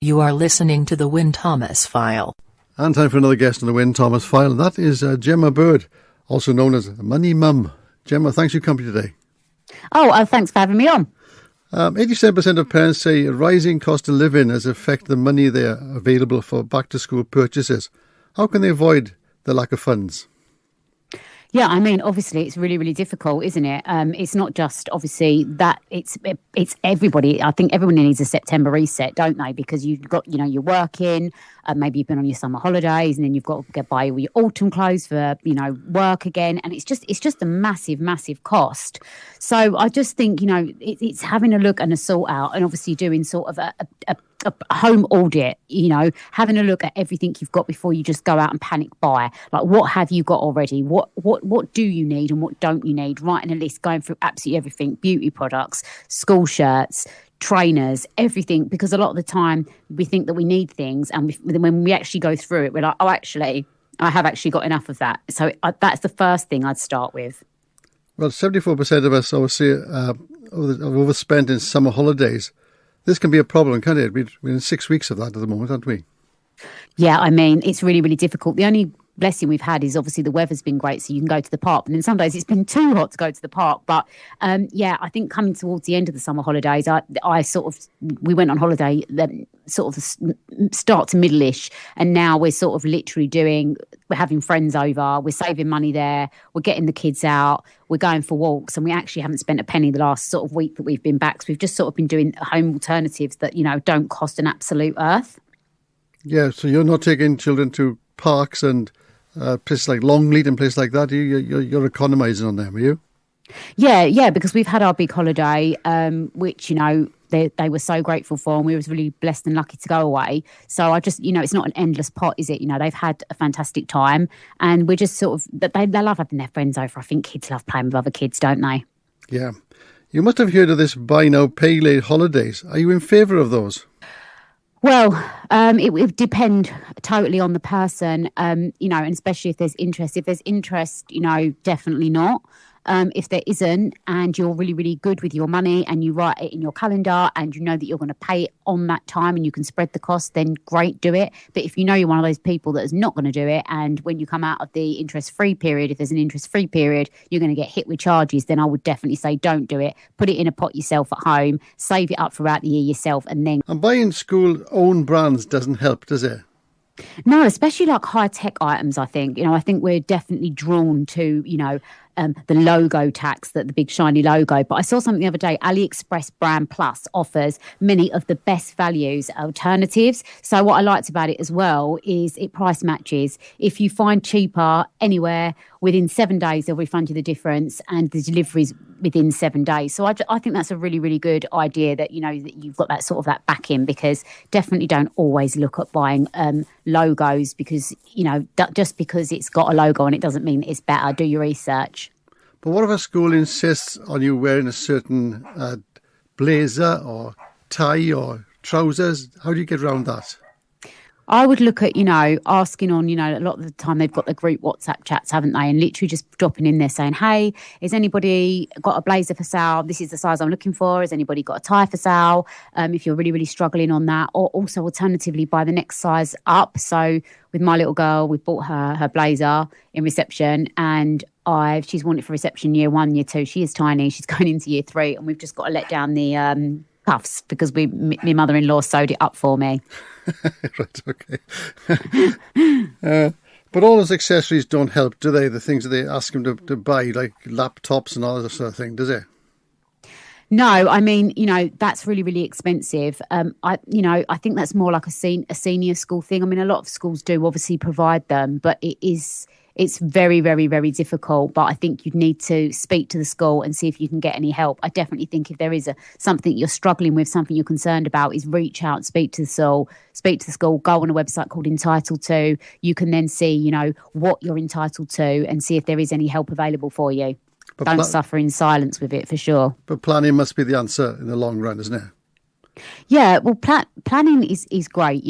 You are listening to the Wyn Thomas File. And time for another guest on the Wyn Thomas File, and that is Gemma Bird, also known as Money Mum. Gemma, thanks for your company today. Thanks for having me on. 87% of parents say a rising cost of living has affected the money they are available for back-to-school purchases. How can they avoid the lack of funds? Yeah, I mean, obviously, it's really, really difficult, isn't it? It's not just obviously that it's everybody. I think everyone needs a September reset, don't they? Because you've got, you're working, maybe you've been on your summer holidays, and then you've got to buy all your autumn clothes for, work again, and it's just a massive, massive cost. So I just think, it's having a look and a sort out, and obviously doing sort of a home audit, having a look at everything you've got before you just go out and panic buy. Like, what have you got already? What do you need and what don't you need? Writing a list, going through absolutely everything, beauty products, school shirts, trainers, everything, because a lot of the time we think that we need things, and when we actually go through it, we're like, oh, actually, I have actually got enough of that. So that's the first thing I'd start with. Well, 74% of us obviously have overspent in summer holidays. This can be a problem, can't it? We're in 6 weeks of that at the moment, aren't we? Yeah, I mean, it's really, really difficult. The only blessing we've had is obviously the weather's been great, so you can go to the park. And then some days it's been too hot to go to the park. But I think coming towards the end of the summer holidays, we went on holiday sort of start to middle-ish, and now we're sort of literally we're having friends over, we're saving money there, we're getting the kids out, we're going for walks, and we actually haven't spent a penny the last sort of week that we've been back. So we've just sort of been doing home alternatives that, don't cost an absolute earth. Yeah, so you're not taking children to parks and places like Longleat and places like that. You're economising on them, are you? Yeah, because we've had our big holiday, which, they were so grateful for, and we was really blessed and lucky to go away. So I just, it's not an endless pot, is it? They've had a fantastic time, and we're just sort of, they love having their friends over. I think kids love playing with other kids, don't they? Yeah. You must have heard of this buy now, pay later holidays. Are you in favour of those? Well, it would depend totally on the person, and especially if there's interest. If there's interest, definitely not. If there isn't, and you're really, really good with your money and you write it in your calendar and you know that you're going to pay it on that time and you can spread the cost, then great, do it. But if you're one of those people that is not going to do it, and when you come out of the interest-free period, if there's an interest-free period, you're going to get hit with charges, then I would definitely say don't do it. Put it in a pot yourself at home, save it up throughout the year yourself, and then... And buying school-owned brands doesn't help, does it? No, especially like high-tech items, I think. I think we're definitely drawn to, the logo tax, the big shiny logo. But I saw something the other day, AliExpress Brand Plus offers many of the best values alternatives. So what I liked about it as well is it price matches. If you find cheaper anywhere, within 7 days, they'll refund you the difference, and the delivery's within 7 days. So I think that's a really, really good idea that, that you've got that sort of that backing, because definitely don't always look at buying logos, because, just because it's got a logo on it doesn't mean it's better. Do your research. But what if a school insists on you wearing a certain blazer or tie or trousers? How do you get around that? I would look at, asking on, a lot of the time they've got the group WhatsApp chats, haven't they? And literally just dropping in there saying, hey, has anybody got a blazer for sale? This is the size I'm looking for. Has anybody got a tie for sale? If you're really, really struggling on that. Or also alternatively, buy the next size up. So with my little girl, we bought her blazer in reception, and she's worn it for reception year 1, year 2. She is tiny. She's going into year 3, and we've just got to let down the cuffs because my mother-in-law sewed it up for me. Right, okay. But all those accessories don't help, do they? The things that they ask them to buy, like laptops and all that sort of thing, does it? No, I mean, that's really, really expensive. I think that's more like a senior school thing. I mean, a lot of schools do obviously provide them, but it's very, very, very difficult. But I think you'd need to speak to the school and see if you can get any help. I definitely think if there is something you're struggling with, something you're concerned about, is reach out, speak to the school, go on a website called Entitled To. You can then see, what you're entitled to and see if there is any help available for you. But don't suffer in silence with it, for sure. But planning must be the answer in the long run, isn't it? Yeah, well, planning is great,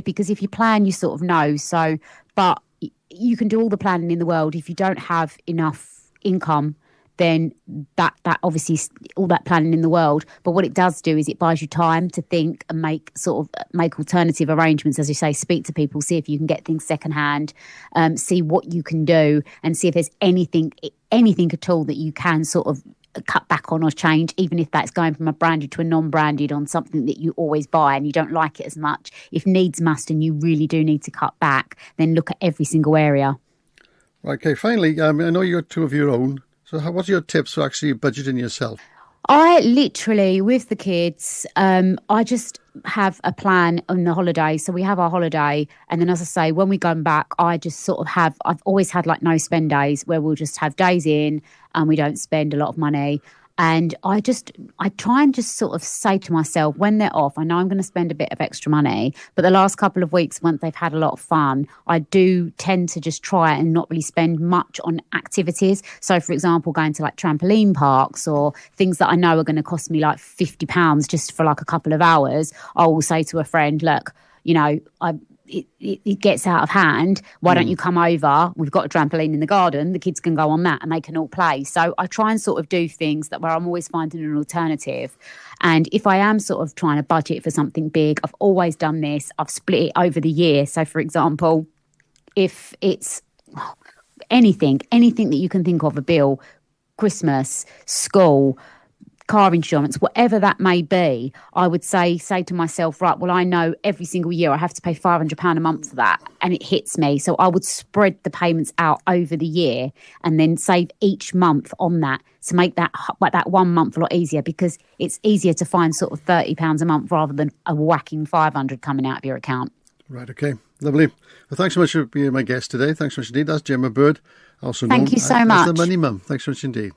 because if you plan, you sort of know. So, but you can do all the planning in the world. If you don't have enough income, then that obviously all that planning in the world. But what it does do is it buys you time to think and make alternative arrangements, as you say, speak to people, see if you can get things secondhand, see what you can do, and see if there's anything at all that you can sort of cut back on or change, even if that's going from a branded to a non-branded on something that you always buy and you don't like it as much. If needs must and you really do need to cut back, then look at every single area. Right, okay, finally, I know you've got two of your own. So what's your tips for actually budgeting yourself? I literally, with the kids, I just have a plan on the holiday. So we have our holiday. And then, as I say, when we go back, I just sort of I've always had like no spend days where we'll just have days in and we don't spend a lot of money. And I try and just sort of say to myself, when they're off, I know I'm going to spend a bit of extra money, but the last couple of weeks, once they've had a lot of fun, I do tend to just try and not really spend much on activities. So, for example, going to like trampoline parks or things that I know are going to cost me like £50 just for like a couple of hours, I will say to a friend, look, you know, it gets out of hand. Why don't you come over? We've got a trampoline in the garden. The kids can go on that and they can all play. So I try and sort of do things where I'm always finding an alternative. And if I am sort of trying to budget for something big, I've always done this. I've split it over the year. So, for example, if it's anything that you can think of, a bill, Christmas, school, car insurance, whatever that may be, I would say to myself, right, well, I know every single year I have to pay £500 a month for that, and it hits me. So I would spread the payments out over the year and then save each month on that to make that 1 month a lot easier, because it's easier to find sort of £30 a month rather than a whacking 500 coming out of your account. Right, okay. Lovely. Well, thanks so much for being my guest today. Thanks so much indeed. That's Gemma Bird, also known Thank you so as much. the Money Mum. Thanks so much indeed.